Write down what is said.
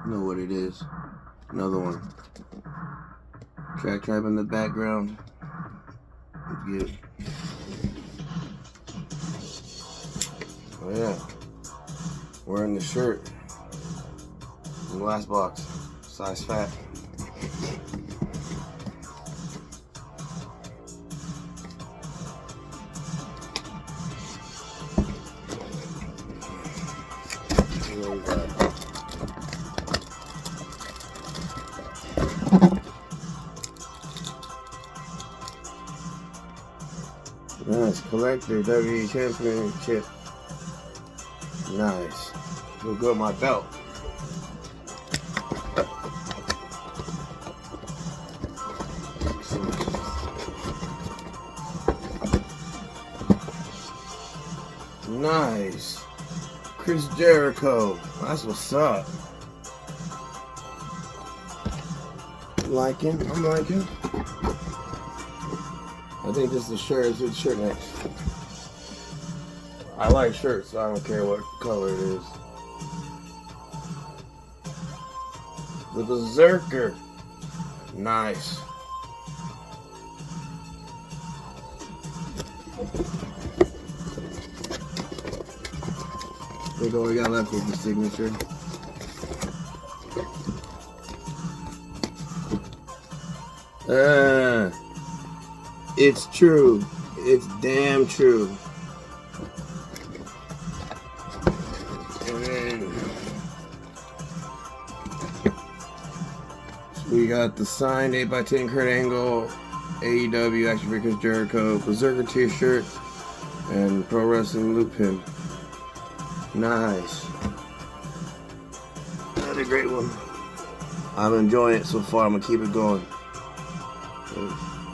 Know what it is. Another one. Track Tribe in the background. Let's get it. Oh yeah. Wearing the shirt. In the last box. Size fat. Nice collector WWE Championship. Nice. Will go with my belt. Nice. Chris Jericho. That's what's up. I'm liking. I think this is the shirt. It's the shirt next. I like shirts, so I don't care what color it is. The Berserker. Nice. I think all we got left is the signature. It's true. It's damn true. And then we got the signed 8x10 Kurt Angle, AEW Action Figures Jericho, Berserker t-shirt, and Pro Wrestling loop pin. Nice. Another great one. I'm enjoying it so far. I'm gonna keep it going.